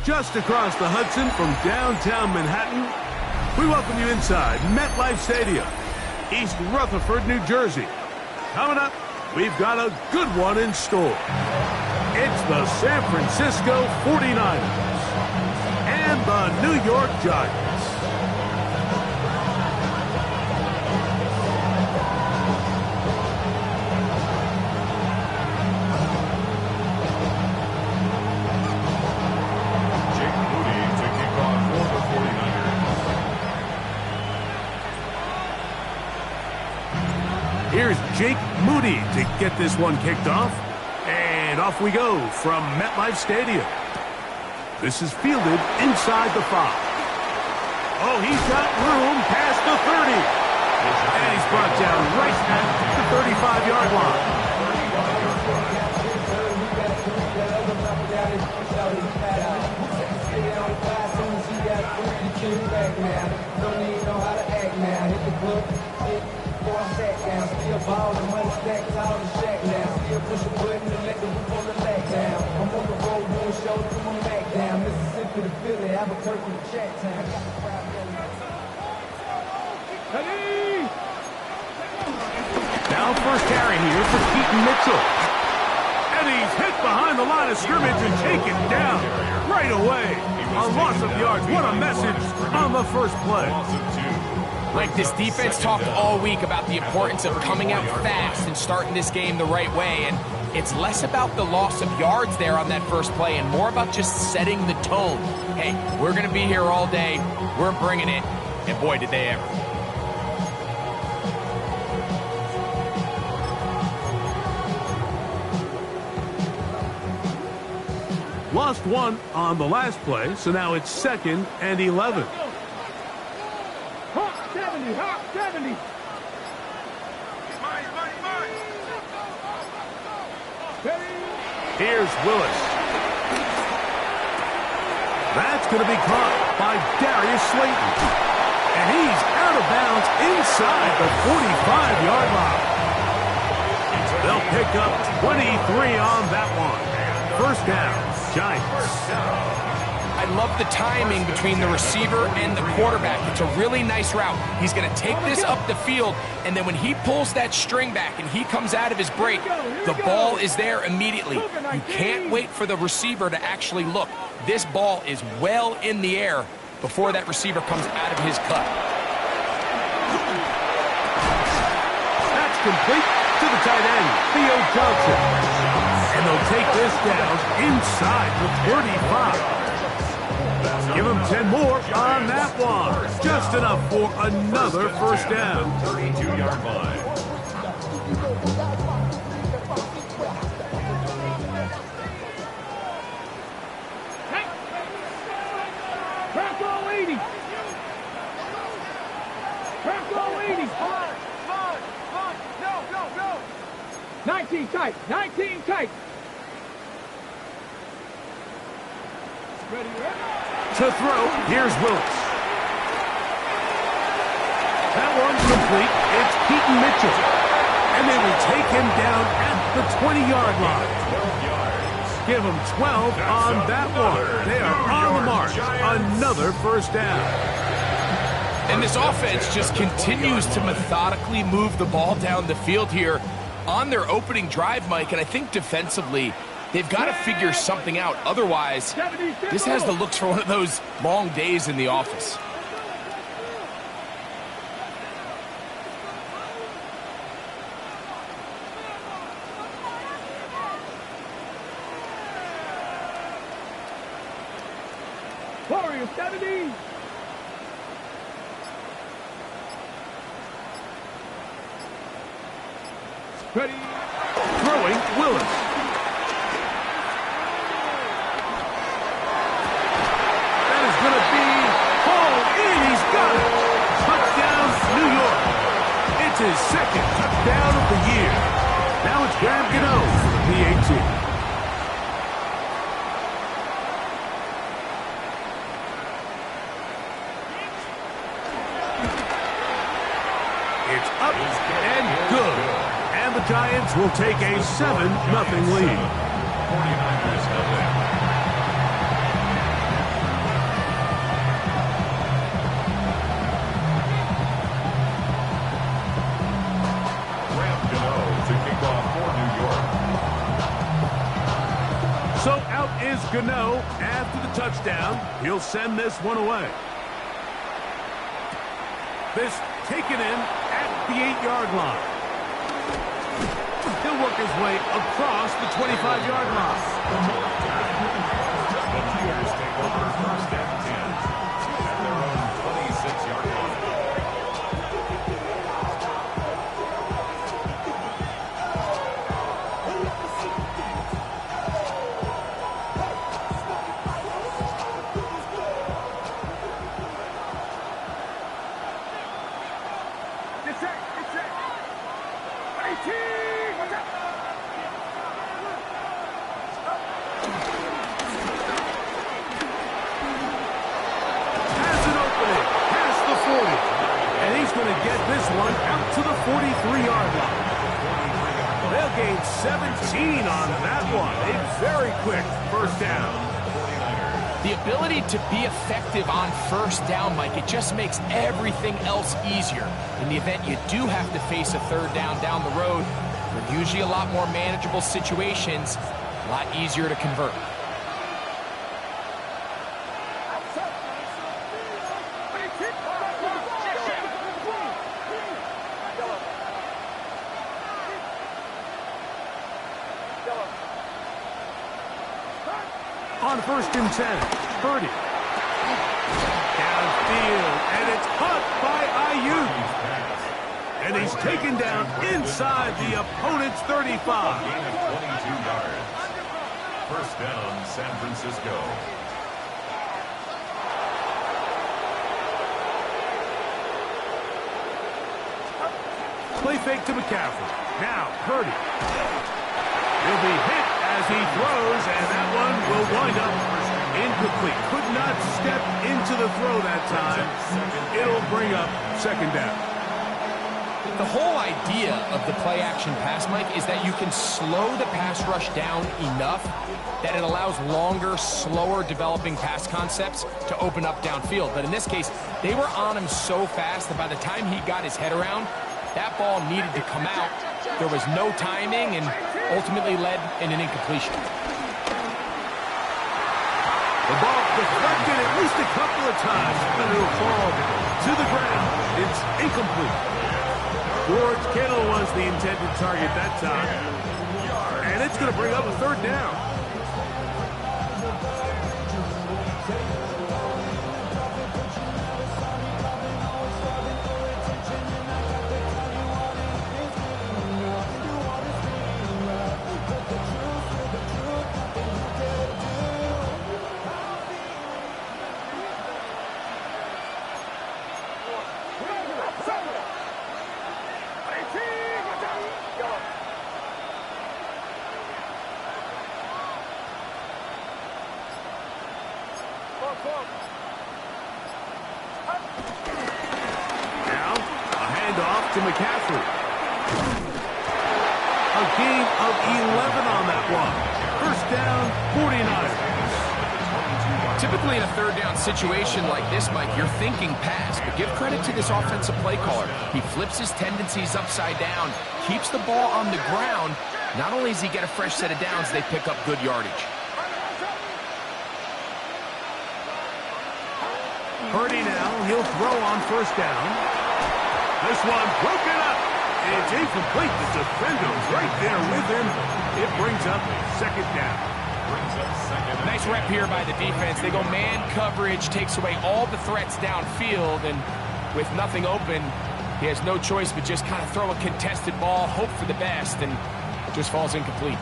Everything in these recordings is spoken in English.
Just across the Hudson from downtown Manhattan, we welcome you inside MetLife Stadium, East Rutherford, New Jersey. Coming up, we've got a good one in store. It's the San Francisco 49ers and the New York Giants. Here's Jake Moody to get this one kicked off. And off we go from MetLife Stadium. This is fielded inside the 5. Oh, he's got room past the 30. And he's brought down right at the 35-yard line. Ball and money stacks out the shack now. Still push a button and let the roof on the leg down. I'm on the road doing shows from my back down. Mississippi to Philly, Albuquerque to Chattown. Now first carry here for Keaton Mitchell. And he's hit behind the line of scrimmage and taken down right away. A loss of yards. What a message on the first play. Like, this defense talked all week about the importance of coming out fast and starting this game the right way, and it's less about the loss of yards there on that first play and more about just setting the tone. Hey, we're going to be here all day, we're bringing it, and boy, did they ever. Lost one on the last play, so now it's 2nd and 11. Hot 70. Here's Willis. That's going to be caught by Darius Slayton. And he's out of bounds inside the 45-yard line. They'll pick up 23 on that one. First down, Giants. I love the timing between the receiver and the quarterback. It's a really nice route. He's going to take this up the field, and then when he pulls that string back and he comes out of his break, the ball is there immediately. You can't wait for the receiver to actually look. This ball is well in the air before that receiver comes out of his cut. That's complete to the tight end, Theo Johnson. And they'll take this down inside the 35. Give him 10 more on that one. Just enough for another first down. 32-yard line. Crack all 80. Crack all 80. No. 19 tight. 19 tight. Ready? To throw, here's Willis. That one's complete. It's Keaton Mitchell. And they will take him down at the 20-yard line. 12 yards. Give him 12 on that one. They are on the march. Another first down. And this offense just continues to methodically move the ball down the field here on their opening drive, Mike. And I think defensively, They've got to figure something out. Otherwise, this has the looks for one of those long days in the office. Warrior 70. Ready. Throwing, Willis. That is going to be hauled in. He's got it. Touchdown, New York. It's his second touchdown of the year. Now it's Graham Gano for the PAT. It's up and good. And the Giants will take a 7-0 lead. 49ers have it. Graham Gano to kick off for New York. So out is Gano after the touchdown. He'll send this one away. This taken in at the 8-yard line. He'll work his way across the 25-yard line. The Tigers take over first and 10 at their own 26-yard line. Has an opening past the 40. And he's going to get this one out to the 43-yard line. They'll gain 17 on that one. A very quick first down. The ability to be effective on first down, Mike, it just makes everything else easier. In the event you do have to face a third down the road, they're usually a lot more manageable situations, a lot easier to convert. On first and 10, Purdy. Downfield, and it's caught by Ayuk. And he's taken down inside the opponent's 35. Gain of 22 yards. First down, San Francisco. Play fake to McCaffrey. Now, Purdy. He'll be hit as he throws, and that one will wind up incomplete. Could not step into the throw that time. It'll bring up second down. The whole idea of the play-action pass, Mike, is that you can slow the pass rush down enough that it allows longer, slower developing pass concepts to open up downfield. But in this case, they were on him so fast that by the time he got his head around, that ball needed to come out. There was no timing and ultimately led in an incompletion. The ball deflected at least a couple of times, but it'll fall to the ground. It's incomplete. George Kittle was the intended target that time. And it's going to bring up a third down. Now, a handoff to McCaffrey. A gain of 11 on that one. First down, 49ers. Typically in a third down situation like this, Mike, you're thinking pass, but give credit to this offensive play caller. He flips his tendencies upside down, keeps the ball on the ground, Not only does he get a fresh set of downs, they pick up good yardage. Purdy now, he'll throw on first down. This one broken up. It's incomplete. The defender's right there with him. It brings up second down. Nice rep here by the defense. They go man coverage, takes away all the threats downfield, and with nothing open, he has no choice but just kind of throw a contested ball, hope for the best, and just falls incomplete.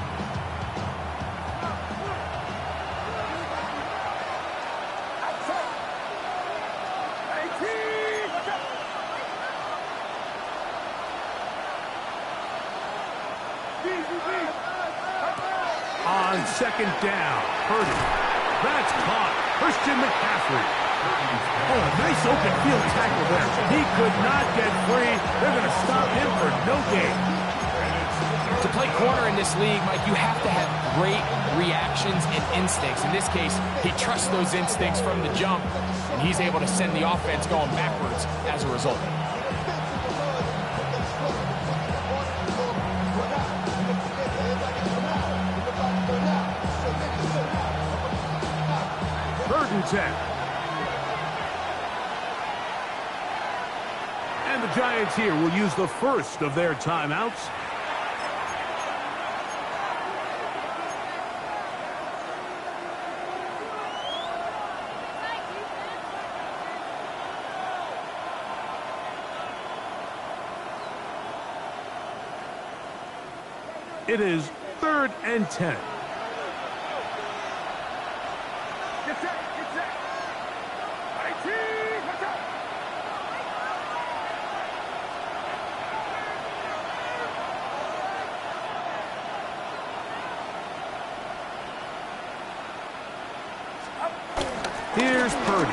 On second down, Purdy. That's caught. Christian McCaffrey. Oh, a nice open field tackle there. He could not get free. They're going to stop him for no gain. To play corner in this league, Mike, you have to have great reactions and instincts. In this case, he trusts those instincts from the jump, and he's able to send the offense going backwards as a result. Third and 10. And the Giants here will use the first of their timeouts. It is 3rd and 10. Here's Purdy.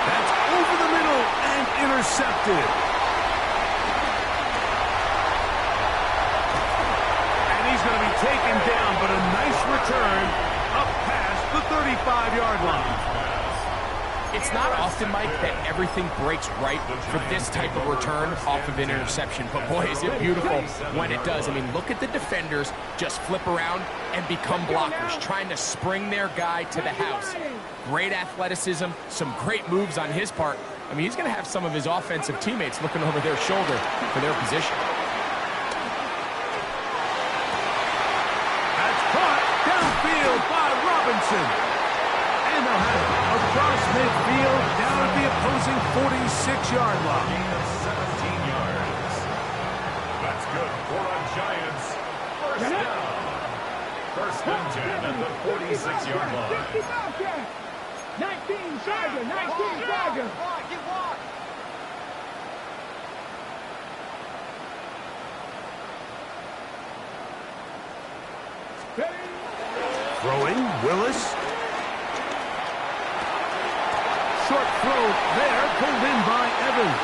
That's over the middle and intercepted. And he's going to be taken down, but a nice return up past the 35-yard line. It's not often, Mike, that everything breaks right for this type of return off of an interception. But, boy, is it beautiful when it does. I mean, look at the defenders just flip around and become blockers, trying to spring their guy to the house. Great athleticism, some great moves on his part. I mean, he's going to have some of his offensive teammates looking over their shoulder for their position. That's caught downfield by Robinson. And they'll have it across midfield down at the opposing 46-yard line. Gain of 17 yards. That's good for the Giants. First down. First and 10 at the 46-yard line. 19 Charger, 19 Charger. Throwing, Willis. Short throw there, pulled in by Evans.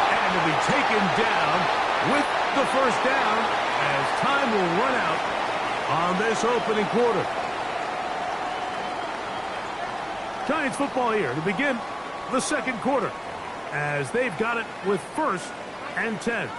And to be taken down with the first down as time will run out on this opening quarter. Giants football here to begin the second quarter as they've got it with 1st and 10.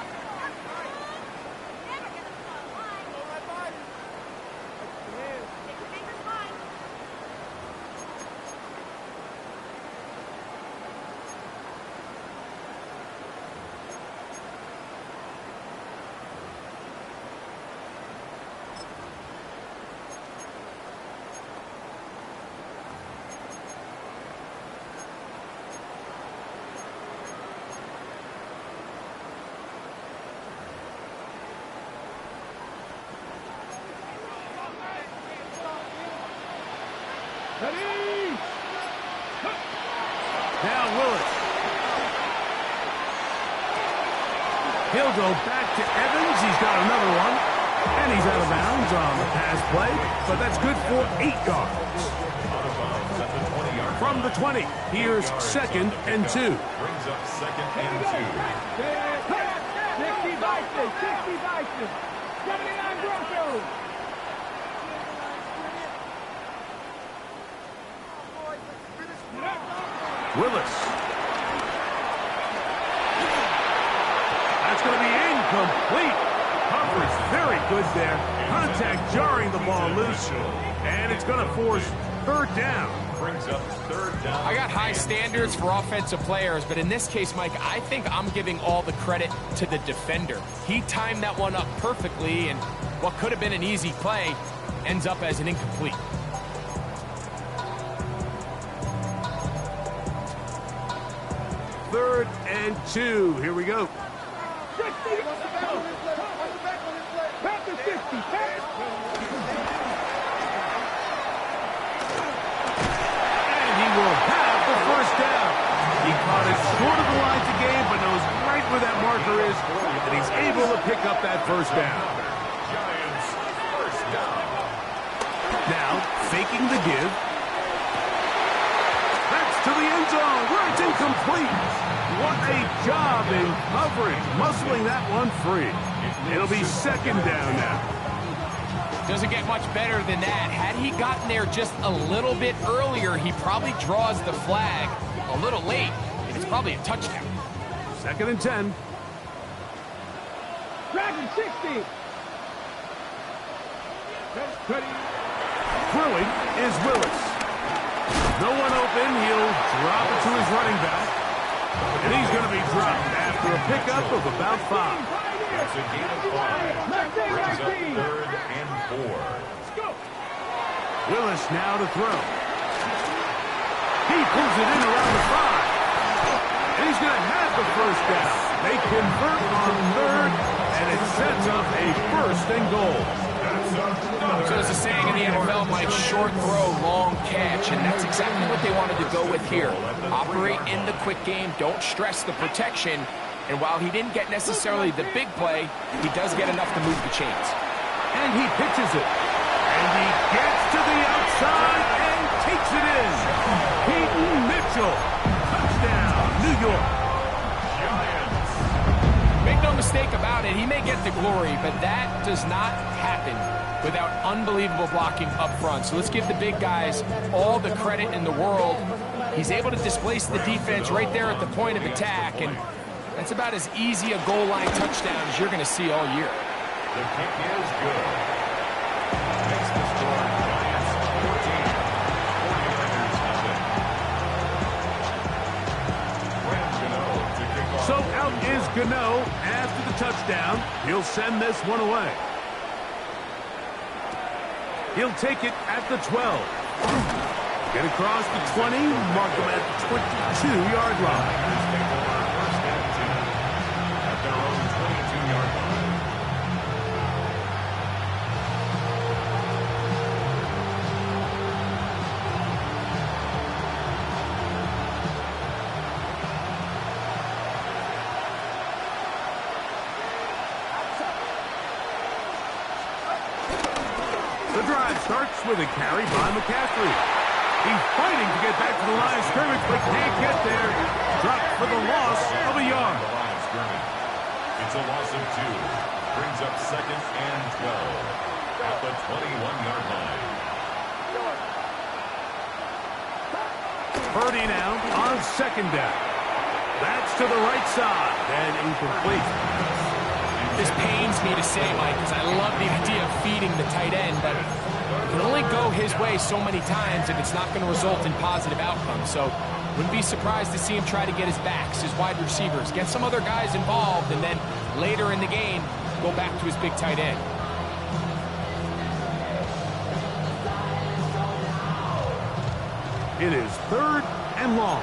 Now Willis. He'll go back to Evans. He's got another one. And he's out of bounds on the pass play. But that's good for 8 yards. From the 20, here's 2nd and 2. Brings up 2nd and 2. 60 Vikings, 60 Vikings. 79 Broncos. Willis. That's going to be incomplete. Coverage very good there. Contact jarring the ball loose. And it's going to force third down. Brings up third down. I got high standards for offensive players, but in this case, Mike, I think I'm giving all the credit to the defender. He timed that one up perfectly, and what could have been an easy play ends up as an incomplete. Third and 2. Here we go. 60. Back to 50. And he will have the first down. He caught it short of the lines of game, but knows right where that marker is, and he's able to pick up that first down. Giants first down. Now, faking the give. That's to the end zone, where it's incomplete. What a job in coverage, muscling that one free. It'll be second down now. Doesn't get much better than that. Had he gotten there just a little bit earlier, he probably draws the flag a little late, and it's probably a touchdown. Second and 10. Dragon 60. Throwing is Willis. No one open. He'll drop it to his running back. And he's going to be dropped after a pickup of about 5. That's a gain of 5. Brings up third and 4. Willis now to throw. He pulls it in around the 5. And he's going to have the first down. They convert on third, and it sets up a first and goal. So there's a saying in the NFL, Mike, short throw, long catch, and that's exactly what they wanted to go with here. Operate in the quick game, don't stress the protection, and while he didn't get necessarily the big play, he does get enough to move the chains. And he pitches it. And he gets to the outside and takes it in. Peyton Mitchell. Touchdown, New York. Giants. Make no mistake about it, he may get the glory, but that does not happen without unbelievable blocking up front. So let's give the big guys all the credit in the world. He's able to displace the defense right there at the point of attack, and that's about as easy a goal line touchdown as you're going to see all year. The kick is good. Makes the score Giants 14. 49ers nothing. Brand Gano to kick off. So out is Gano after the touchdown. He'll send this one away. He'll take it at the 12. Get across the 20, mark him at the 22-yard line. First and 10 at their own 22-yard line. The drive starts with a carry by McCaffrey. He's fighting to get back to the line of scrimmage, but can't get there. Dropped for the loss of a yard. The line of scrimmage. It's a loss of 2. Brings up second and 12 at the 21-yard line. Purdy now on second down. That's to the right side and incomplete. This pains me to say, Mike, because I love the idea of feeding the tight end, but it can only go his way so many times if it's not going to result in positive outcomes. So wouldn't be surprised to see him try to get his backs, his wide receivers, get some other guys involved, and then later in the game, go back to his big tight end. It is third and long.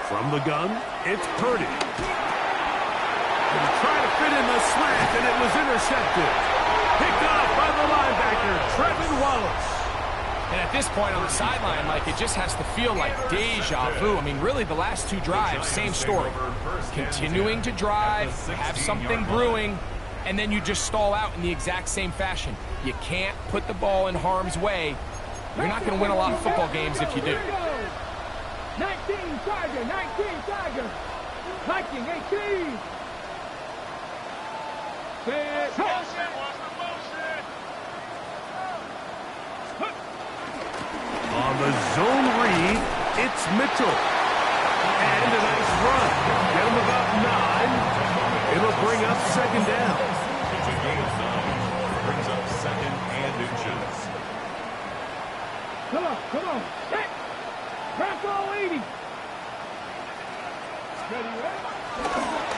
From the gun, it's Purdy. He's trying to fit in the slant, and it was intercepted. Picked up by the linebacker, Trevin Wallace. And at this point on the sideline, like, it just has to feel like deja vu. I mean, really, the last two drives, same story. Continuing to drive, have something brewing, and then you just stall out in the exact same fashion. You can't put the ball in harm's way You're not going to win a lot of football games if you do. 19 Tiger, 19 Tiger. Viking 18. On the zone read, it's Mitchell. And a nice run. Get him about 9. It'll bring up second down. Brings up second and inches. Come on. Hit. Crack all 80.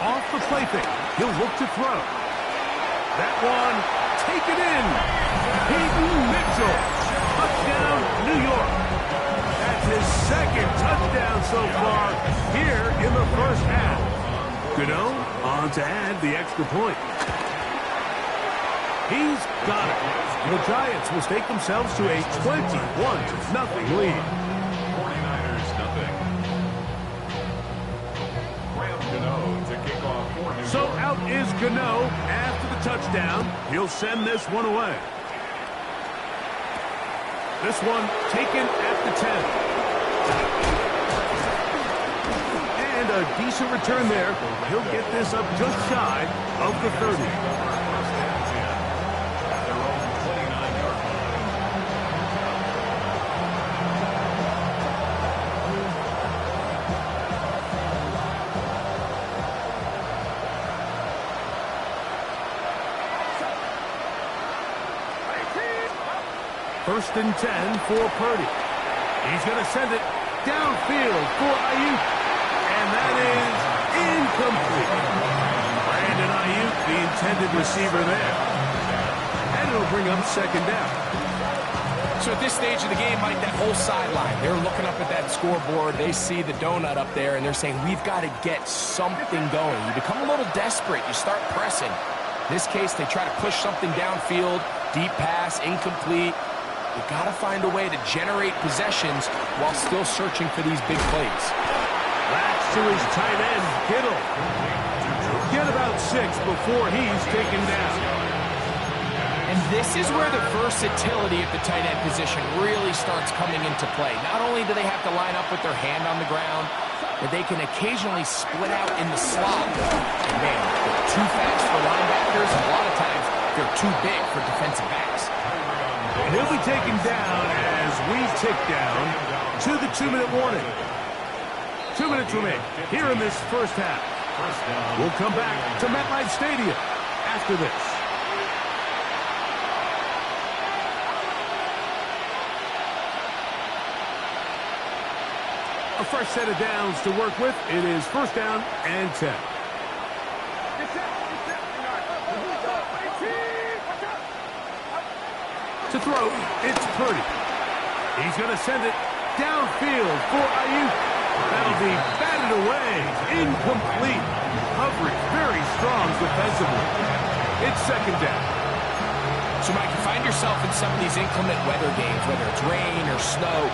Off the play fake. He'll look to throw. That one, taken in. Peyton Mitchell. Touchdown, New York. That's his second touchdown so far here in the first half. Gano on to add the extra point. He's got it. The Giants will stake themselves to a 21-0 lead. 49ers nothing. Graham Gano to kick off for New So York. out is Gano after the touchdown. He'll send this one away. This one taken at the 10. And a decent return there. He'll get this up just shy of the 30. First and 10 at their own 29-yard line. First and 10 for Purdy. He's going to send it downfield for Ayuk. And that is incomplete. Brandon Ayuk, the intended receiver there. And it'll bring up second down. So at this stage of the game, Mike, that whole sideline, they're looking up at that scoreboard. They see the donut up there, and they're saying, we've got to get something going. You become a little desperate. You start pressing. In this case, they try to push something downfield. Deep pass, incomplete. You've got to find a way to generate possessions while still searching for these big plays. That's to his tight end, Kittle. Get about 6 before he's taken down. And this is where the versatility at the tight end position really starts coming into play. Not only do they have to line up with their hand on the ground, but they can occasionally split out in the slot. And man, they're too fast for linebackers, and a lot of times they're too big for defensive backs. And he'll be taken down as we tick down to the 2-minute warning. 2 minutes remain here in this first half. We'll come back to MetLife Stadium after this. A fresh set of downs to work with. It is first down and 10. To throw, it's Purdy. He's going to send it downfield for Ayuk. That'll be batted away. Incomplete. Coverage very strong defensively. It's second down. So, Mike, you find yourself in some of these inclement weather games, whether it's rain or snow,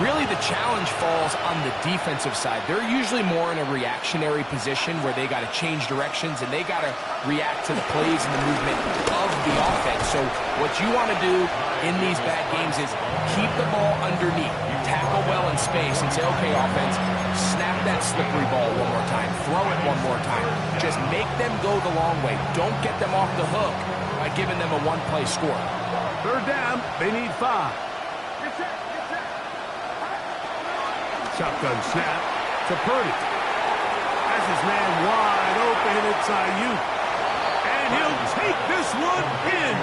really the challenge falls on the defensive side. They're usually more in a reactionary position where they got to change directions and they got to react to the plays and the movement of the offense. So what you want to do in these bad games is keep the ball underneath, tackle well in space, and say, okay, offense, snap that slippery ball one more time, throw it one more time. Just make them go the long way. Don't get them off the hook by giving them a one-play score. Third down, they need 5. Shotgun snap to Purdy. Has his man wide open. It's Ayuk. And he'll take this one in.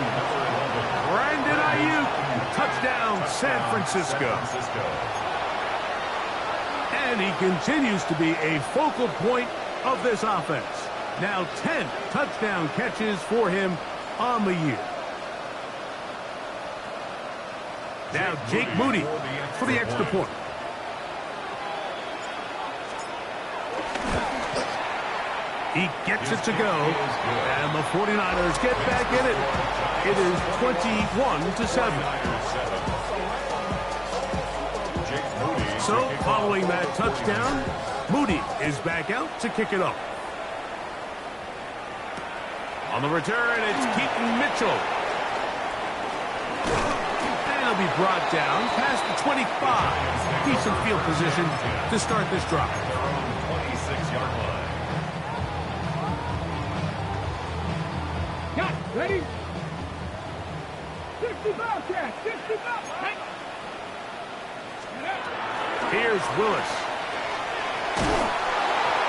Brandon Ayuk. Touchdown, San Francisco. And he continues to be a focal point of this offense. Now 10 touchdown catches for him on the year. Now Jake Moody for the extra point. He gets it to go, and the 49ers get back in it. It is 21-7. So, following that touchdown, Moody is back out to kick it off. On the return, it's Keaton Mitchell. And a They'll be brought down past the 25. Decent field position to start this drive. 26-yard line. Got it. Ready? 60 Bobcats. 60 Bobcats. Here's Willis.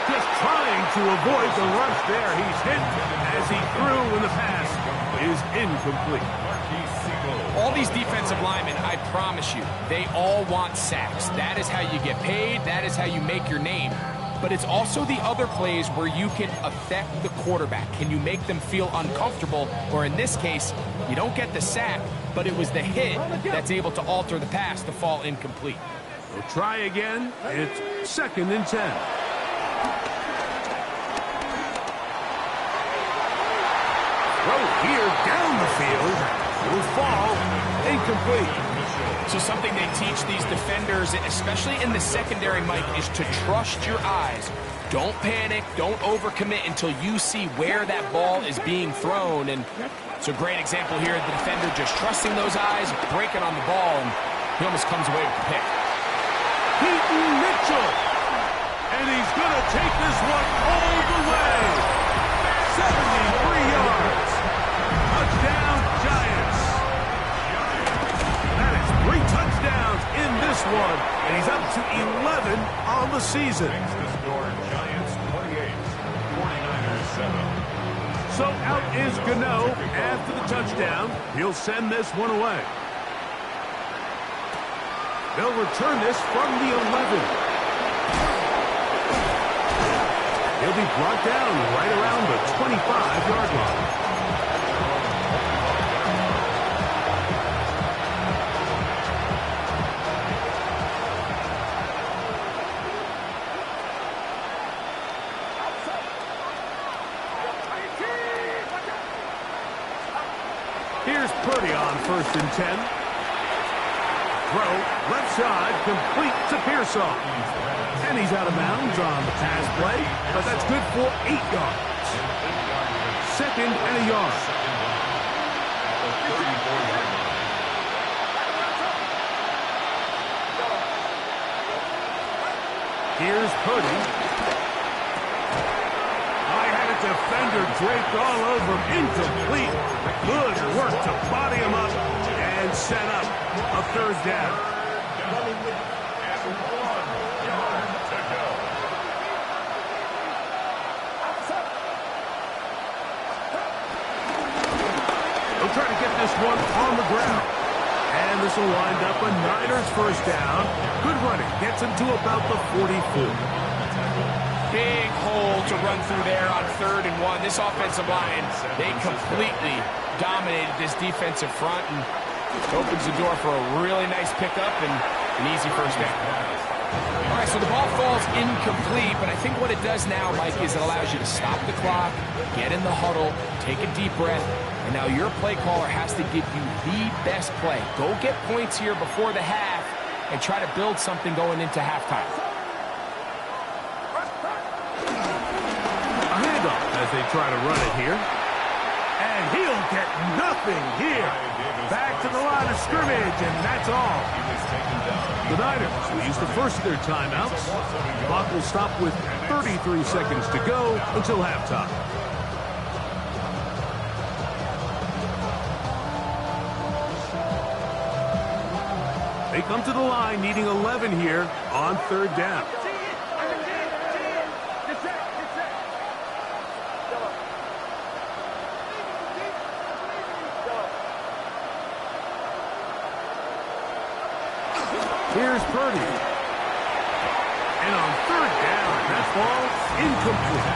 Just trying to avoid the rush there. He's hit as he threw when the pass is incomplete. All these defensive linemen, I promise you, they all want sacks. That is how you get paid. That is how you make your name. But it's also the other plays where you can affect the quarterback. Can you make them feel uncomfortable? Or in this case, you don't get the sack, but it was the hit that's able to alter the pass to fall incomplete. We'll try again. It's 2nd and 10. Throw here down the field. Will fall incomplete. So something they teach these defenders, especially in the secondary, Mike, is to trust your eyes. Don't panic. Don't overcommit until you see where that ball is being thrown. And it's a great example here. The defender just trusting those eyes, breaking on the ball, and he almost comes away with the pick. Keaton Mitchell. And he's going to take this one all the way. 73 yards. Touchdown, Giants. That is 3 touchdowns in this one, and he's up to 11 on the season. Makes the score Giants 28, 49ers 7. So out is Gano after the touchdown. He'll send this one away. They'll return this from the 11. He'll be brought down right around the 25-yard line. Here's Purdy on 1st and 10. Throw, left side, complete to Pearsall. And he's out of bounds on the pass play, but that's good for 8 yards. 2nd and a yard. Here's Purdy. I had a defender draped all over him. Incomplete. Good work to body him up and set up a 3rd down. They'll try to get this one on the ground. And this will wind up a Niners 1st down. Good running. Gets him to about the 44. Big hole to run through there on 3rd and 1. This offensive line, they completely dominated this defensive front, and opens the door for a really nice pickup and an easy 1st down. All right, so the ball falls incomplete, but I think what it does now, Mike, is it allows you to stop the clock, get in the huddle, take a deep breath, and now your play caller has to give you the best play. Go get points here before the half and try to build something going into halftime. A handoff as they try to run it here. And he'll get nothing here. Back to the line of scrimmage, and that's all. The Niners will use the first of their timeouts. The clock will stop with 33 seconds to go until halftime. They come to the line needing 11 here on 3rd down. Here's Purdy. And on 3rd down, that ball incomplete.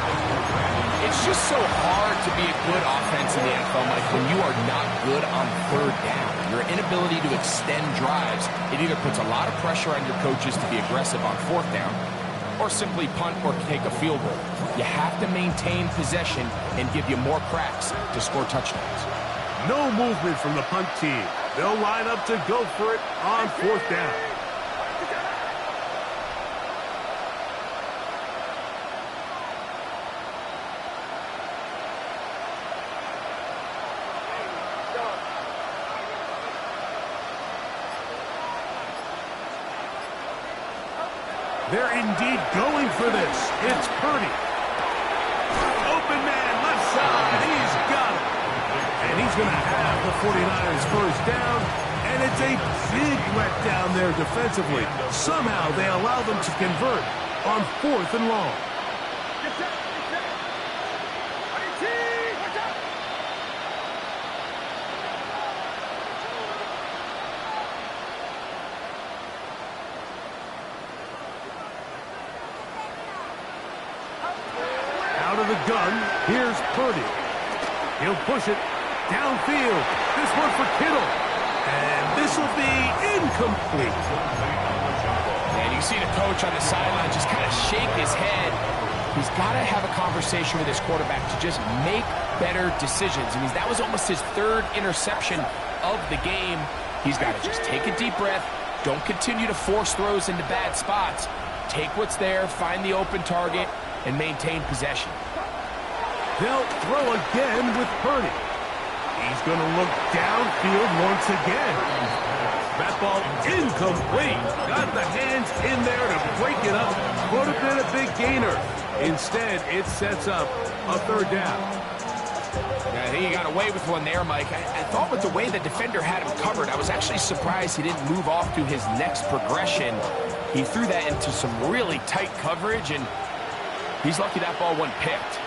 It's just so hard to be a good offense in the NFL, Mike, when you are not good on 3rd down. Your inability to extend drives, it either puts a lot of pressure on your coaches to be aggressive on 4th down, or simply punt or take a field goal. You have to maintain possession and give you more cracks to score touchdowns. No movement from the punt team. They'll line up to go for it on 4th down. They're indeed going for this. It's Purdy. Open man, left side. He's got it. And he's going to have the 49ers first down. And it's a big wreck down there defensively. Somehow they allow them to convert on 4th and long. Out of the gun, here's Purdy. He'll push it downfield. This one for Kittle. And this will be incomplete. And you see the coach on the sideline just kind of shake his head. He's got to have a conversation with his quarterback to just make better decisions. I mean, that was almost his 3rd interception of the game. He's got to just take a deep breath. Don't continue to force throws into bad spots. Take what's there, find the open target, and maintain possession. They'll throw again with Purdy. He's going to look downfield once again. That ball incomplete. Got the hands in there to break it up. Would have been a big gainer. Instead, it sets up a 3rd down. Yeah, I think he got away with one there, Mike. I thought with the way the defender had him covered, I was actually surprised he didn't move off to his next progression. He threw that into some really tight coverage, and he's lucky that ball wasn't picked.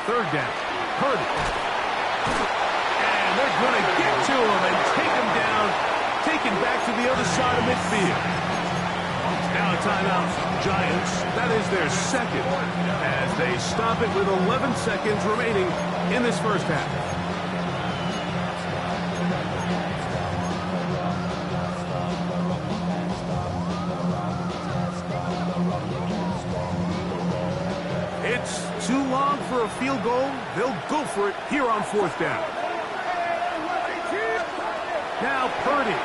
Third down. Purdy. And they're going to get to him and take him down. Taken back to the other side of midfield. Now a timeout, Giants. That is their 2nd as they stop it with 11 seconds remaining in this first half. It's too long for a field goal. They'll go for it here on 4th down. Now Purdy.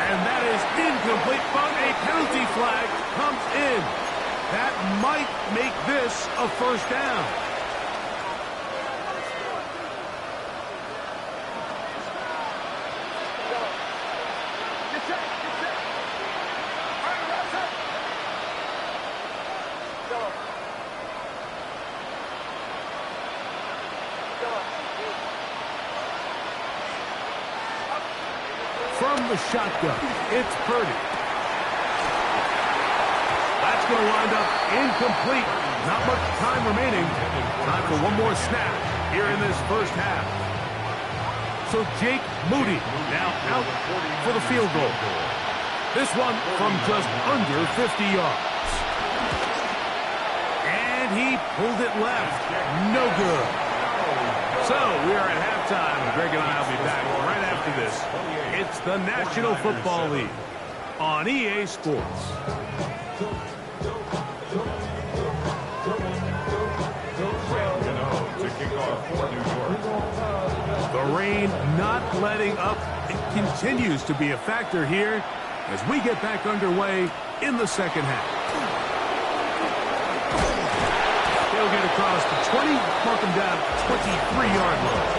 And that is incomplete, but a penalty flag comes in. That might make this a first down. From the shotgun, it's Purdy. That's going to wind up incomplete. Not much time remaining. Time for one more snap here in this first half. So Jake Moody now out for the field goal. This one from just under 50 yards. And he pulled it left. No good. So we are at halftime. Greg and I will be back right after this. It's the National Football League on EA Sports. The rain not letting up. It continues to be a factor here as we get back underway in the second half. They'll get across the 20, mark them down at the 23-yard line.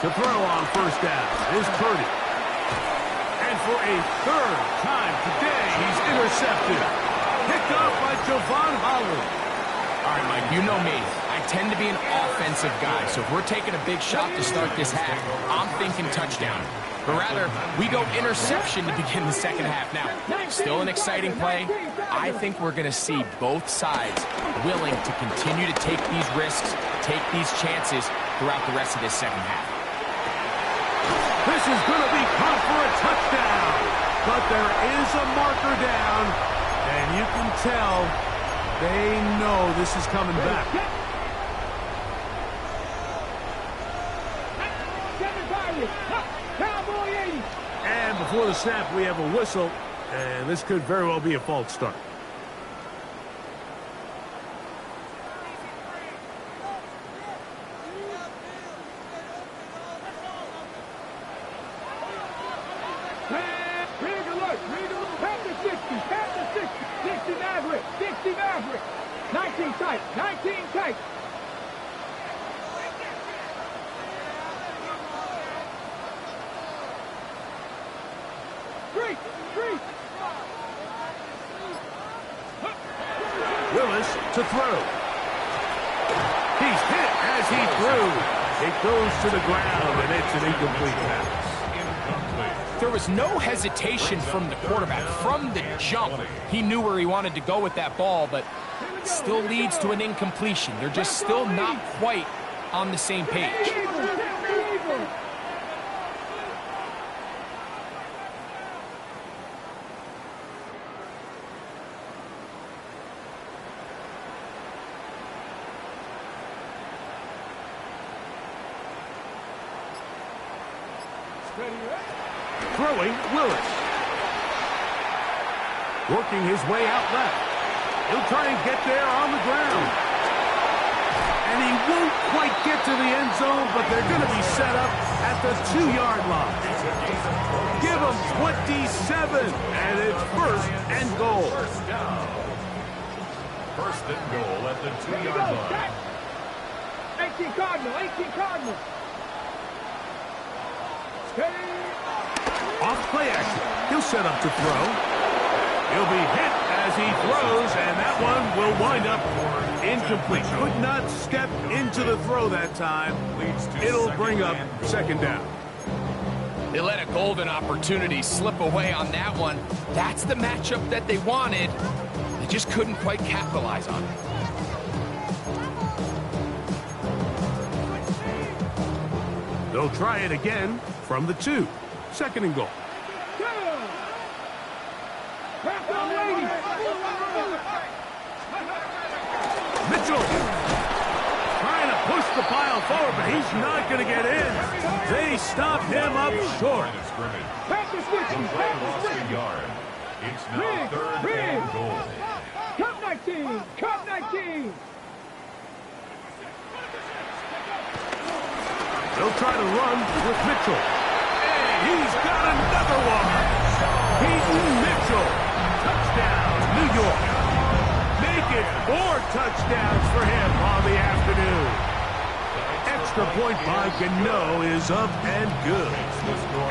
To throw on first down is Purdy. And for a 3rd time today, he's intercepted. Picked off by Javon Holland. All right, Mike, you know me. I tend to be an offensive guy, so if we're taking a big shot to start this half, I'm thinking touchdown. But rather, we go interception to begin the second half. Now, still an exciting play. I think we're going to see both sides willing to continue to take these risks, take these chances throughout the rest of this second half. This is going to be caught for a touchdown. But there is a marker down, and you can tell they know this is coming back. before the snap, we have a whistle, and this could very well be a false start. Maverick. 19 tight. 19 tight. Willis to throw. He's hit as he threw. It goes to the ground, and it's an incomplete pass. There was no hesitation from the quarterback. From the jump, he knew where he wanted to go with that ball, but it still leads to an incompletion. They're just still not quite on the same page. Throwing, Willis. Working his way out left. He'll try and get there on the ground. And he won't quite get to the end zone, but they're going to be set up at the 2-yard line. Give him 27, and it's first and goal. First and goal at the 2-yard line. 18 Cardinal, 18 Cardinal. Off play action. He'll set up to throw. He'll be hit as he throws, and that one will wind up incomplete. Could not step into the throw that time. It'll bring up second down. They let a golden opportunity slip away on that one. That's the matchup that they wanted. They just couldn't quite capitalize on it. They'll try it again from the 2. Second and goal. Mitchell trying to push the pile forward, but he's not going to get in. They stop him up short. It's now third and goal. Cup 19, Cup 19. They'll try to run with Mitchell. And he's got another one. Peyton Mitchell. Touchdown, New York. Make it 4 touchdowns for him on the afternoon. Extra point by Gano is up and good.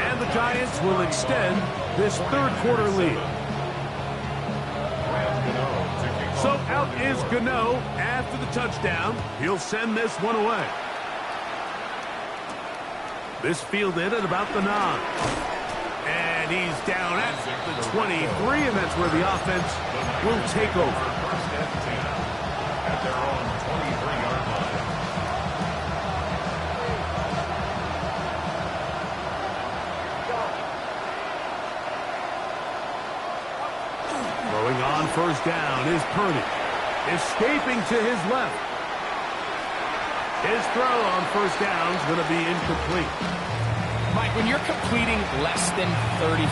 And the Giants will extend this third quarter lead. So out is Gano after the touchdown. He'll send this one away. This fielded at about the 9. And he's down at the 23, and that's where the offense will take over. First and 10 at their own 23-yard line. Throwing on first down is Purdy. Escaping to his left. His throw on first down is going to be incomplete. Mike, when you're completing less than 35%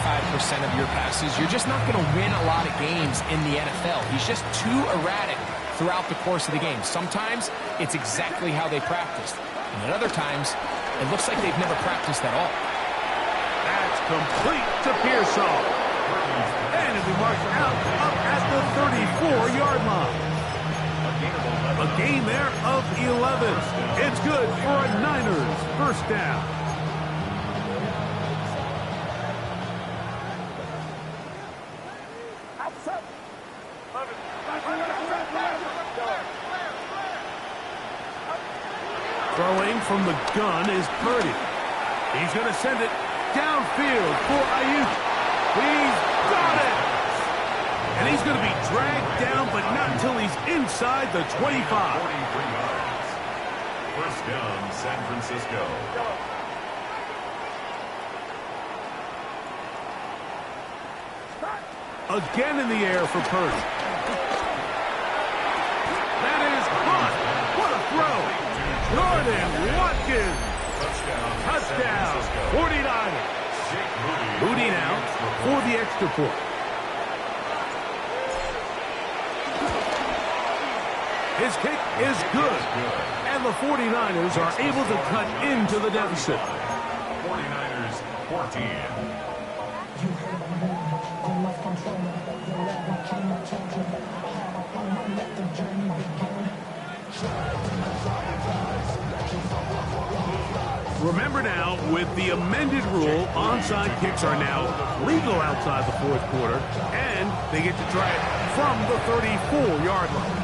of your passes, you're just not going to win a lot of games in the NFL. He's just too erratic throughout the course of the game. Sometimes it's exactly how they practiced. And at other times, it looks like they've never practiced at all. That's complete to Pearsall. And it'll be marked out up at the 34-yard line. A gain there of 11. It's good for a Niners first down. Throwing from the gun is Purdy. He's going to send it downfield for Ayuk. He's got it. And he's going to be dragged down, but not until he's inside the 25. 43 yards. First down, San Francisco. Again in the air for Purdy. That is caught. What a throw. Jordan Watkins. Touchdown. 49ers. Moody now for the extra point. His kick is good. And the 49ers are able to cut into the deficit. 49ers 14. Remember now, with the amended rule, onside kicks are now legal outside the fourth quarter, and they get to try it from the 34-yard line.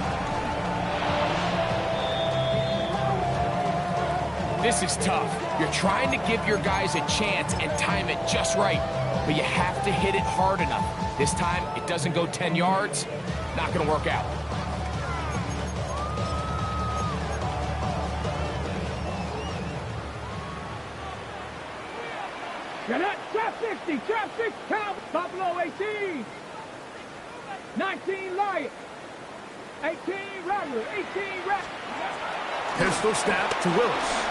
This is tough. You're trying to give your guys a chance and time it just right, but you have to hit it hard enough. This time, it doesn't go 10 yards. Not going to work out. Get it. Trap 60. Trap 6. Count. Buffalo 18. 19 Lions. 18 Rattler. 18 Rattler. Pistol snap to Willis.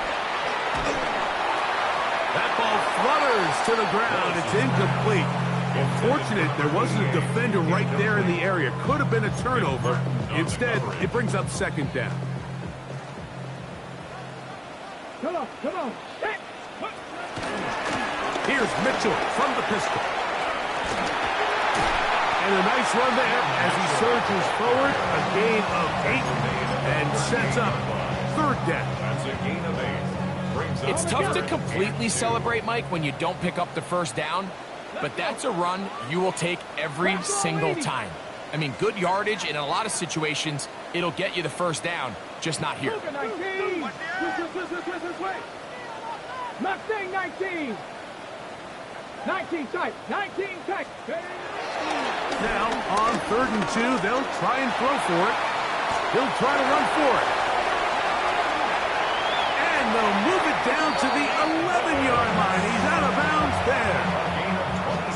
That ball flutters to the ground. It's incomplete. Unfortunate there wasn't a defender right there in the area. Could have been a turnover. Instead, it brings up second down. Come on. Come on. Hit. Here's Mitchell from the pistol. And a nice run there as he surges forward. A gain of 8 and sets up third down. That's a gain of 8. It's tough to completely celebrate, Mike, when you don't pick up the first down, but that's a run you will take every single time. I mean, good yardage, and in a lot of situations, it'll get you the first down, just not here. 19. Mustang 19. 19 tight. 19 tight. Now, on 3rd and 2, they'll try and throw for it. He'll try to run for it. And they'll move it down to the 11-yard line. He's out of bounds there.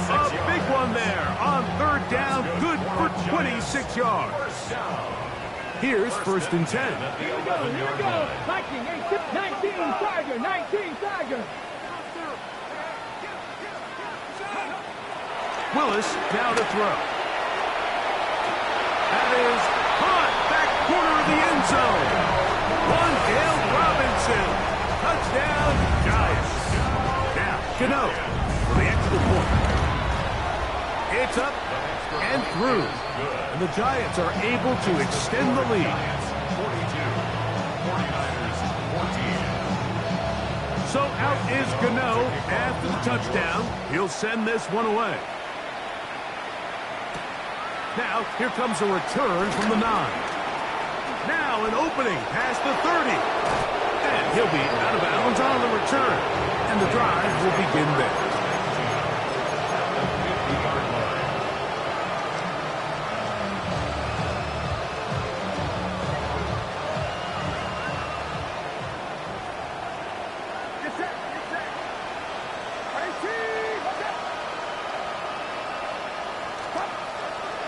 A big one there on 3rd down. Good for 26 yards. Here's 1st and 10. Here we go. 19 Tiger. 19 Tiger. Willis now to throw. That is caught back corner of the end zone. One Dale Robinson. Touchdown, Giants. Now, Gano for the extra point. It's up and through. And the Giants are able to extend the lead. 42. 49ers 14. So out is Gano after the touchdown. He'll send this one away. Now, here comes a return from the 9. Now, an opening past the 30. And he'll be out of bounds on the return. And the drive will begin there.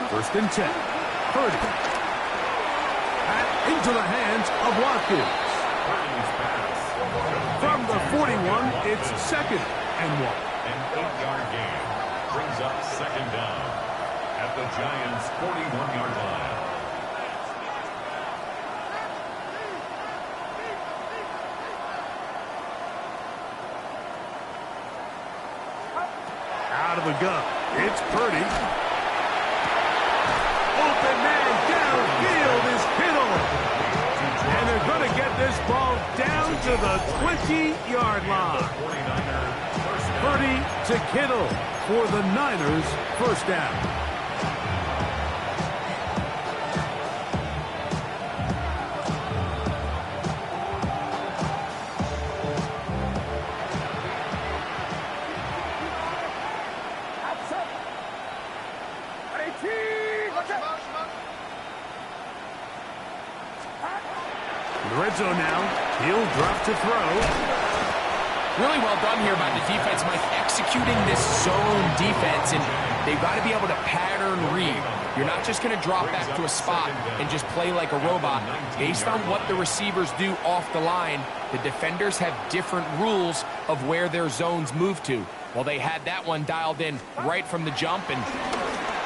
First and 10. Purdy. Back into the hands of Watkins. From the 41, it's 2nd and 1. An 8-yard gain brings up 2nd down at the Giants' 41-yard line. Out of the gun. It's Purdy. Open man downfield is Kittle. And they're going to get this ball down to the 20-yard line. Purdy to Kittle for the Niners' first down. The red zone now. He'll drop to throw. Really well done here by the defense, Mike, executing this zone defense, and they've got to be able to pattern read. You're not just going to drop back to a spot and just play like a robot. Based on what the receivers do off the line, the defenders have different rules of where their zones move to. Well, they had that one dialed in right from the jump, and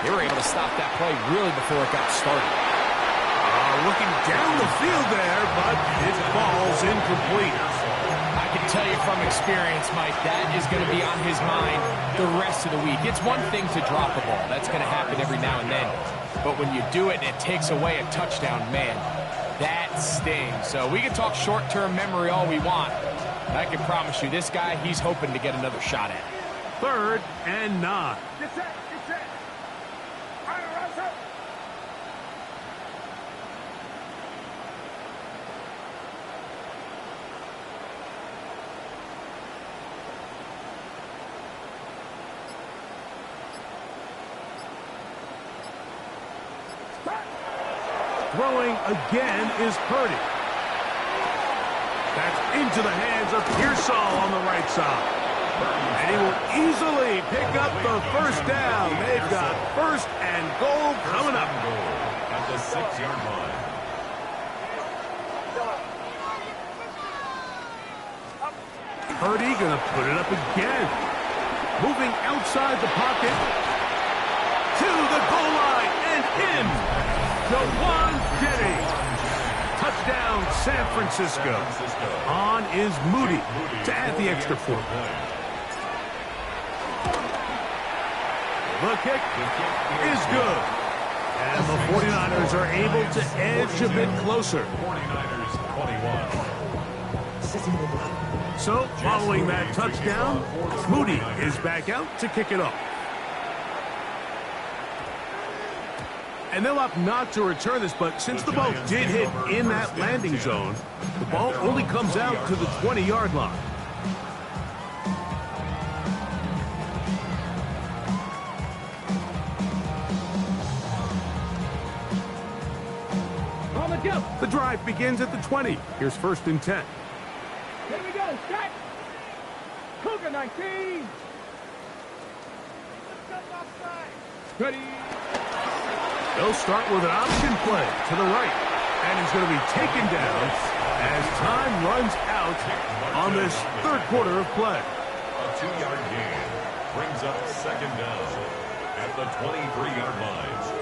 they were able to stop that play really before it got started. Looking down the field there, but it falls incomplete. I can tell you from experience, Mike, that is going to be on his mind the rest of the week. It's one thing to drop a ball. That's going to happen every now and then. But when you do it and it takes away a touchdown, man, that stings. So we can talk short-term memory all we want. But I can promise you, this guy, he's hoping to get another shot at it. 3rd and 9. Get set. Get set. All right, Russell. Throwing again is Purdy. That's into the hands of Pearsall on the right side. And he will easily pick up the first down. They've got 1st and goal coming up. At the 6-yard line. Purdy going to put it up again. Moving outside the pocket to the goal line and in. Jawan Jennings. Touchdown, San Francisco. On is Moody to add the extra point. The kick is good. And the 49ers are able to edge a bit closer. 49ers 21. So, following that touchdown, Moody is back out to kick it off. And they'll opt not to return this, but since the ball did hit in that landing zone, the ball only comes out to the 20-yard line. On the jump. The drive begins at the 20. Here's 1st and 10. Here we go. Strike. Cougar 19. Ready. They'll start with an option play to the right. And he's going to be taken down as time runs out on this 3rd quarter of play. A 2-yard gain brings up 2nd down at the 23-yard line.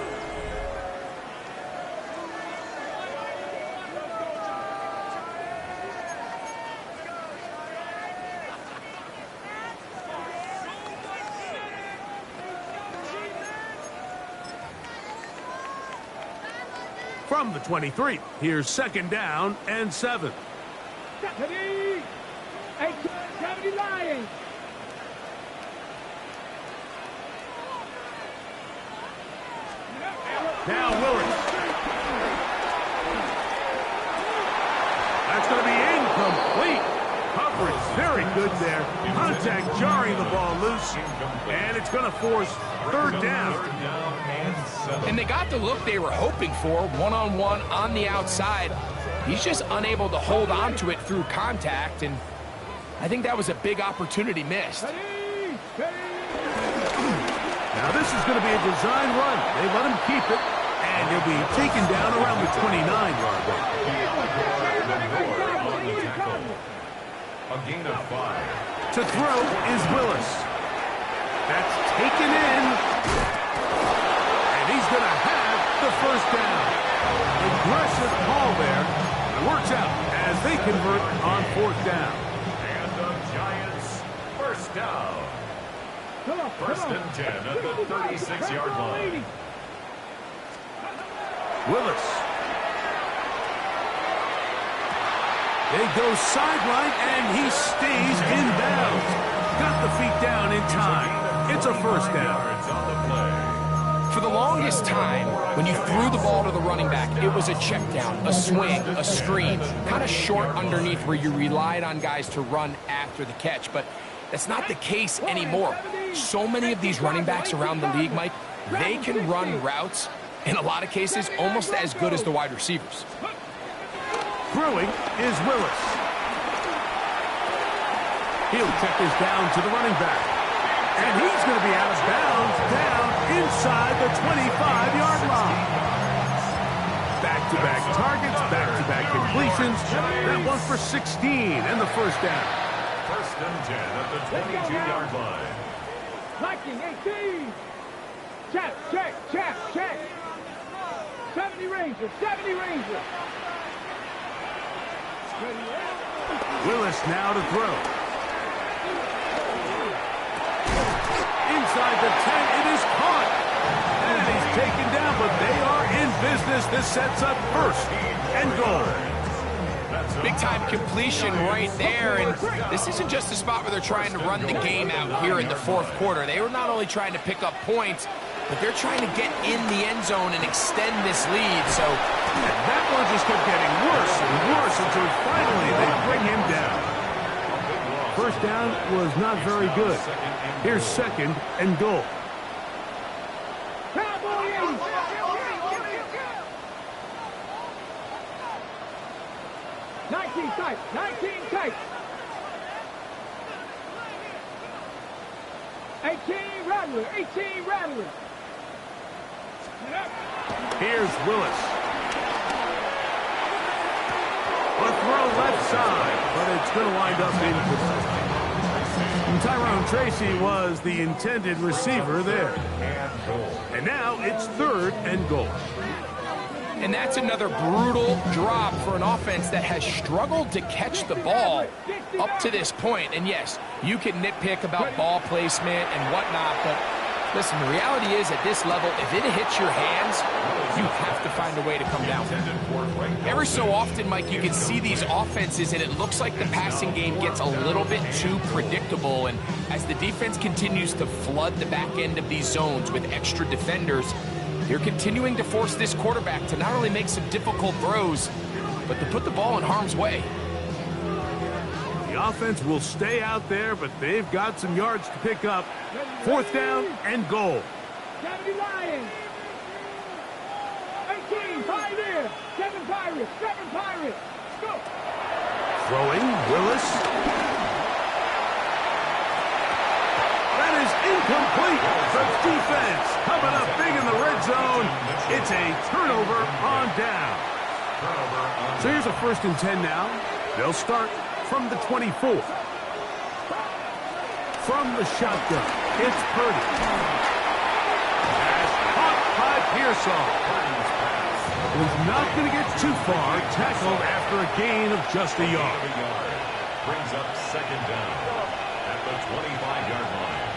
From the 23, here's 2nd down and 7. Ready. 70 Lions. Now Willis. That's going to be incomplete. Coverage very good there. Contact jarring the ball loose. And it's going to force 3rd down. And they got the look they were hoping for, one-on-one on the outside. He's just unable to hold on to it through contact, and I think that was a big opportunity missed. Now this is going to be a design run. They let him keep it, and he'll be taken down around the 29-yard line. A gain of 5. To throw is Willis. That's taken in. And he's going to have the 1st down. Aggressive call there. It works out as they convert on 4th down. And the Giants 1st down. 1st and 10 at the 36-yard line. Willis. They go sideline, and he stays in bounds. Got the feet down in time. It's a 1st down. For the longest time, when you threw the ball to the running back, it was a check down, a swing, a screen, kind of short underneath where you relied on guys to run after the catch. But that's not the case anymore. So many of these running backs around the league, Mike, they can run routes, in a lot of cases, almost as good as the wide receivers. Throwing is Willis. He'll check this down to the running back. And he's going to be out of bounds down inside the 25-yard line. Back-to-back targets, back-to-back completions. That one for 16 and the 1st down. 1st and 10 at the 22-yard line. Viking 18. Check, check, check, check. 70 Rangers, 70 Rangers. Willis now to throw. Inside the 10, it is caught. And he's taken down, but they are in business. This sets up first and goal. Big-time completion right there, and this isn't just a spot where they're trying to run the game out here in the fourth quarter. They were not only trying to pick up points, but they're trying to get in the end zone and extend this lead. So that one just kept getting worse and worse until finally they bring him down. First down was not very good. Here's second and goal. 19 tight, 19 tight. 18 Rattler, 18 Rattler. Here's Willis. A throw left side, but it's going to wind up incomplete. And Tyrone Tracy was the intended receiver there. And now it's third and goal. And that's another brutal drop for an offense that has struggled to catch the ball up to this point. And yes, you can nitpick about ball placement and whatnot, but listen, the reality is at this level, if it hits your hands, you have to find a way to come down. Every so often, Mike, you can see these offenses, and it looks like the passing game gets a little bit too predictable. And as the defense continues to flood the back end of these zones with extra defenders, they're continuing to force this quarterback to not only make some difficult throws, but to put the ball in harm's way. The offense will stay out there, but they've got some yards to pick up. Fourth down and goal. 70 Lions. 18 Pioneers. 7 Pirates. 7 Pirates. Go. Throwing, Willis. That is incomplete. The defense coming up big in the red zone. It's a turnover on down. So here's a 1st and 10 now. They'll start from the 24. From the shotgun, it's Purdy. Pass caught by Pearsall. Was not going to get too far. Tackled after a gain of just a yard. Brings up second down at the 25-yard line.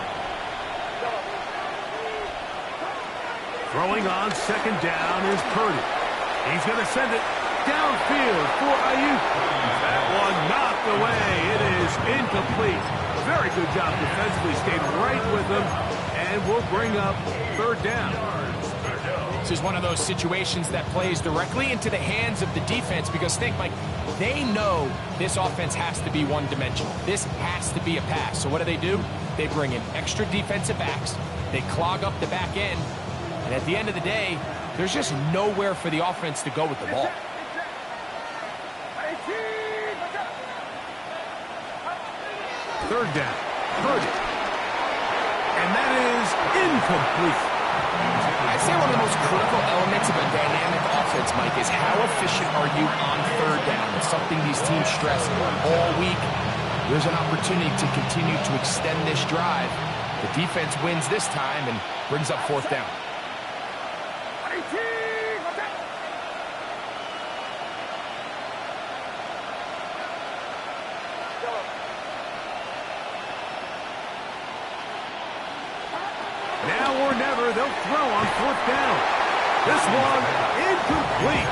Throwing on second down is Purdy. He's going to send it downfield for Ayuk. That one knocked away. It is incomplete. Very good job defensively. Stayed right with them, and will bring up third down. This is one of those situations that plays directly into the hands of the defense because think, Mike, they know this offense has to be one-dimensional. This has to be a pass. So what do? They bring in extra defensive backs. They clog up the back end. And at the end of the day, there's just nowhere for the offense to go with the ball. Third down. Purdy. And that is incomplete. I'd say one of the most critical elements of a dynamic offense, Mike, is how efficient are you on third down? It's something these teams stress all week. There's an opportunity to continue to extend this drive. The defense wins this time and brings up fourth down. Now or never, they'll throw on fourth down. This one, incomplete.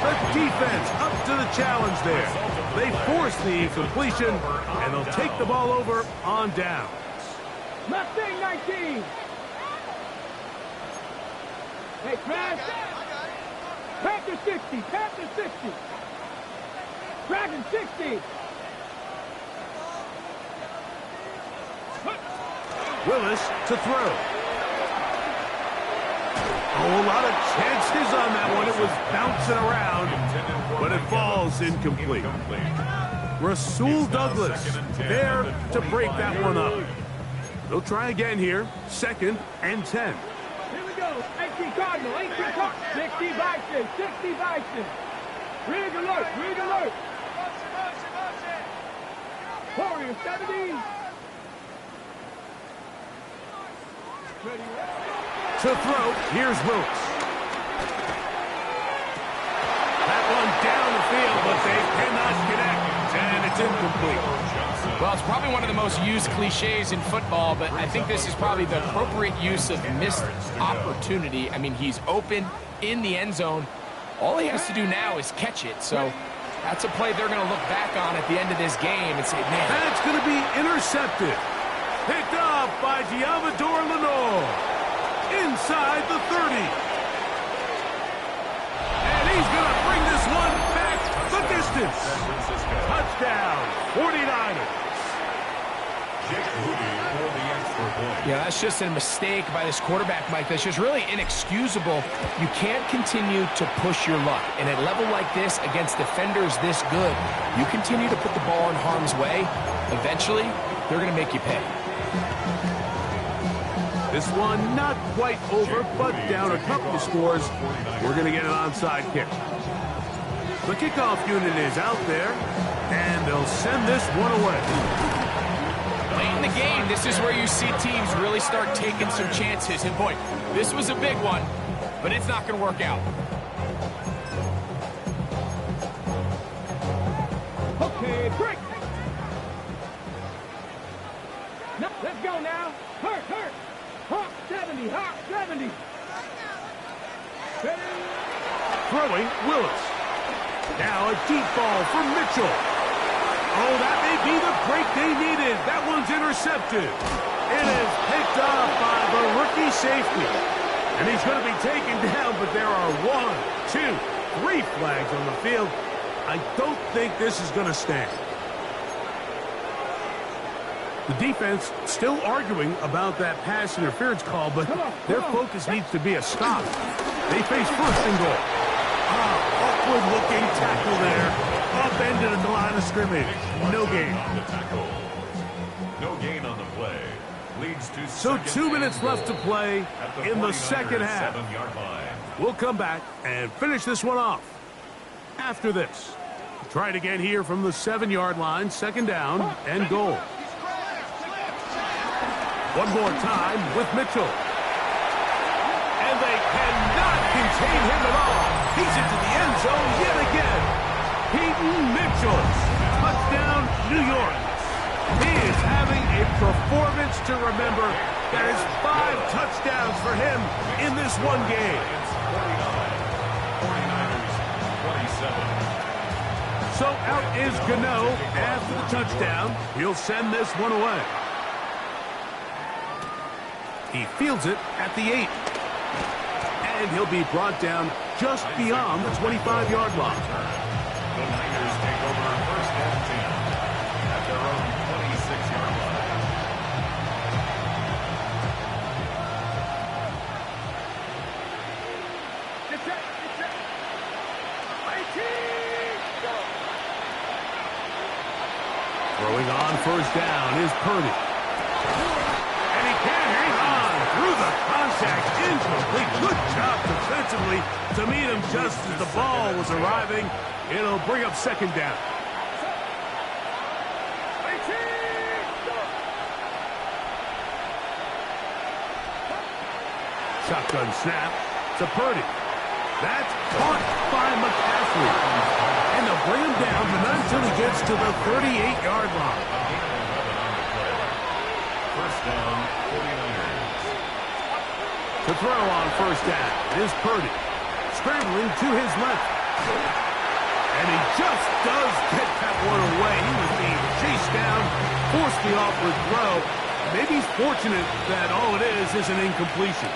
The defense up to the challenge there. They force the incompletion, and they'll take the ball over on down. Mustang 19. Hey, Crash. Panther 60. Panther 60. Dragon 60. Willis to throw. Oh, a lot of chances on that one. It was bouncing around, but it falls incomplete. Rasul Douglas there to break that one up. They'll try again here. 2nd and 10. Here we go. 18 Cardinal. 18 Cardinal. 60 Bison. 60 Bison. Rig alert. Rig alert. Warrior 70. To throw, here's Willis. That one down the field, but they cannot connect, and it's incomplete. Well, it's probably one of the most used cliches in football, but I think this is probably the appropriate use of missed opportunity. I mean, he's open in the end zone. All he has to do now is catch it, so that's a play they're going to look back on at the end of this game and say, man. That's going to be intercepted. Picked up by Giovador Lenore. Inside the 30. And he's going to bring this one back the distance. Touchdown, 49ers. Yeah, that's just a mistake by this quarterback, Mike. That's just really inexcusable. You can't continue to push your luck. And at a level like this, against defenders this good, you continue to put the ball in harm's way, eventually, they're going to make you pay. This one not quite over, but down a couple of scores. We're going to get an onside kick. The kickoff unit is out there, and they'll send this one away. Late in the game, this is where you see teams really start taking some chances. And boy, this was a big one, but it's not going to work out. Okay, break. No, let's go now. Hurt. Hawk 70, Hawk 70. Throwing, Willis. Now a deep ball for Mitchell. Oh, that may be the break they needed. That one's intercepted. It is picked up by the rookie safety. And he's going to be taken down, but there are 1, 2, 3 flags on the field. I don't think this is going to stand. The defense still arguing about that pass interference call, but their focus needs to be a stop. They face first and goal. Awkward-looking tackle there. Upended at the line of scrimmage. No gain. No gain on the play. Leads to So 2 minutes left to play in the second half. 7-yard line. We'll come back and finish this one off after this. Try it again here from the 7-yard line. Second down and goal. One more time with Mitchell. And they cannot contain him at all. He's into the end zone yet again. Peyton Mitchell. Touchdown, New York. He is having a performance to remember. That is 5 touchdowns for him in this one game. 49ers 27. So out is Gano after the touchdown. He'll send this one away. He fields it at the 8. And he'll be brought down just beyond the 25-yard line. The Niners take over first and 10 at their own 26-yard line. Throwing on first down is Purdy. And he can't hang on through the contact. Incomplete. Good job defensively to meet him just as the ball was arriving. It'll bring up second down. Shotgun snap to Purdy. That's caught by McCaffrey. And they'll bring him down, but not until he gets to the 38-yard line. First down, 49ers. To throw on first down is Purdy. Scrambling to his left. And he just does get that one away. He was being chased down, forced the awkward throw. Maybe he's fortunate that all it is an incompletion.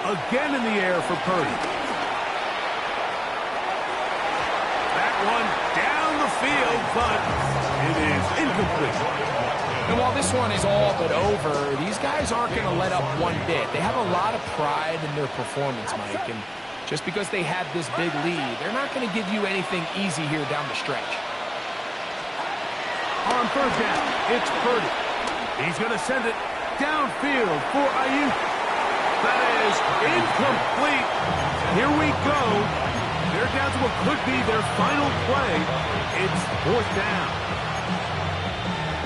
Again in the air for Purdy. That one down the field, but it is incomplete. And while this one is all but over, these guys aren't going to let up one bit. They have a lot of pride in their performance, Mike. And just because they have this big lead, they're not going to give you anything easy here down the stretch. On first down, it's Purdy. He's going to send it downfield for Ayuk. That is incomplete. Here we go. They're down to what could be their final play. It's 4th down.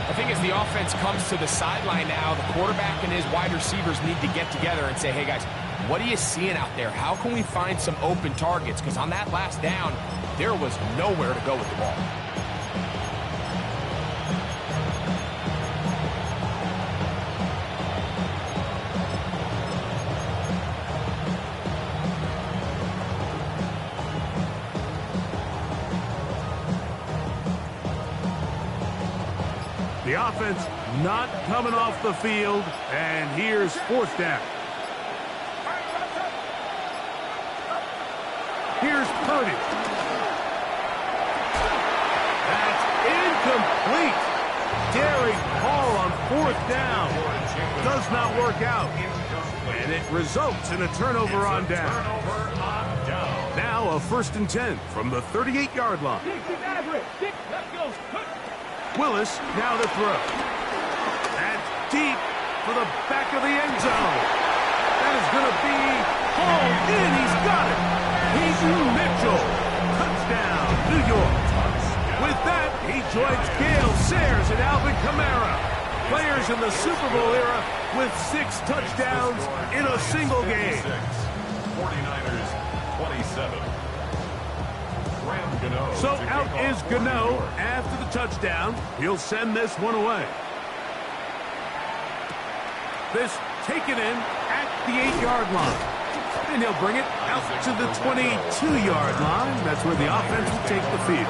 I think as the offense comes to the sideline now, the quarterback and his wide receivers need to get together and say, hey, guys, what are you seeing out there? How can we find some open targets? Because on that last down, there was nowhere to go with the ball. The offense not coming off the field, and here's 4th down. Here's Purdy. That's incomplete. Daring Hall on 4th down. Does not work out. And it results in a turnover on down. Now a 1st and 10 from the 38-yard line. Willis now to throw. That's deep for the back of the end zone. That is going to be hauled in. He's got it. Hayden Mitchell. Touchdown, New York. With that, he joins Gale Sayers and Alvin Kamara. Players in the Super Bowl era with 6 touchdowns in a single game. 49ers 27. So out is Gano after the touchdown. He'll send this one away. This taken in at the 8-yard line. And he'll bring it out to the 22-yard line. That's where the offense will take the field.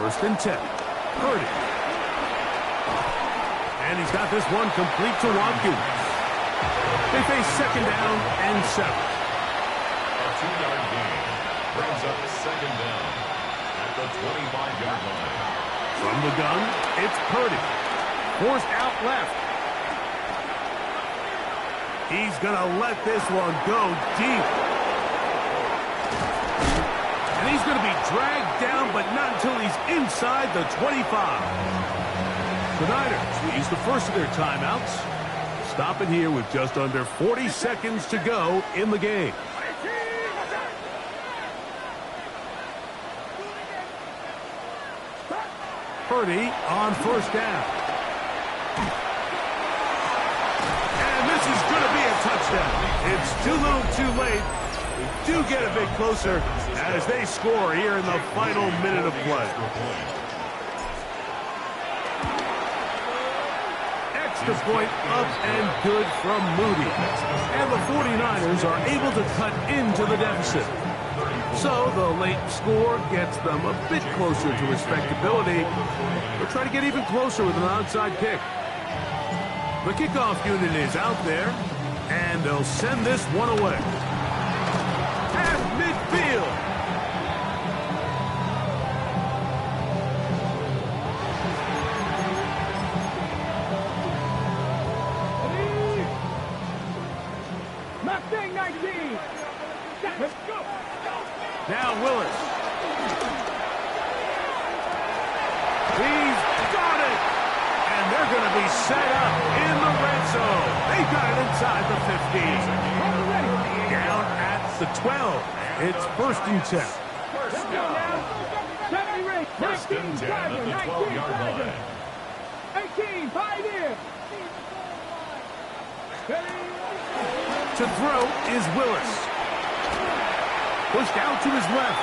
First and 10. Purdy. And he's got this one complete to Watkins. They face 2nd down and 7. A 2-yard gain brings up 2nd down at the 25-yard line. From the gun, it's Purdy. Forced out left. He's going to let this one go deep. And he's going to be dragged down, but not until he's inside the 25. The Niners use the first of their timeouts. Stopping here with just under 40 seconds to go in the game. Purdy on 1st down. And this is going to be a touchdown. It's too little too late. We do get a bit closer as they score here in the final minute of play. Extra point up and good from Moody. And the 49ers are able to cut into the deficit. So the late score gets them a bit closer to respectability. They'll try to get even closer with an onside kick. The kickoff unit is out there, and they'll send this one away. At midfield. Mustang 19. Let's go. Now Willis. He's got it. And they're going to be set up in the red zone. They got it inside the 15. Down at the 12. It's 1st and 10. Let's go now. 70 rate. 19 Tiger. 19 Tiger. 18 Pioneer. To throw is Willis. Pushed out to his left.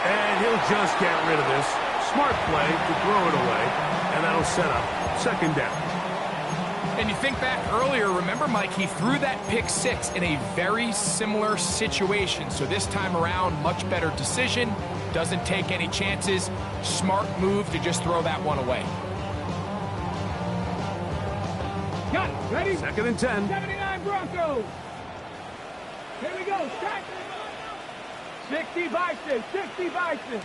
And he'll just get rid of this. Smart play to throw it away. And that'll set up 2nd down. And you think back earlier, remember, Mike, he threw that pick 6 in a very similar situation. So this time around, much better decision. Doesn't take any chances. Smart move to just throw that one away. Got it. Ready? 2nd and 10. 79 Broncos. Here we go, set. 60 Bison, 60 Bison.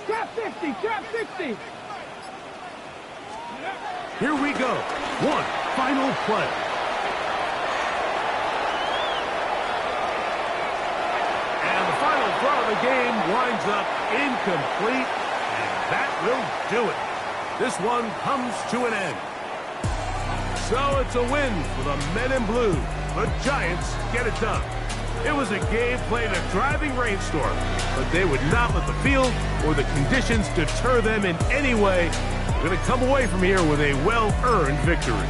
Trap 50, trap 60. Here we go. One final play. And the final throw of the game winds up incomplete, and that will do it. This one comes to an end. So it's a win for the men in blue. The Giants get it done. It was a game played in a driving rainstorm, but they would not let the field or the conditions deter them in any way. They're going to come away from here with a well-earned victory.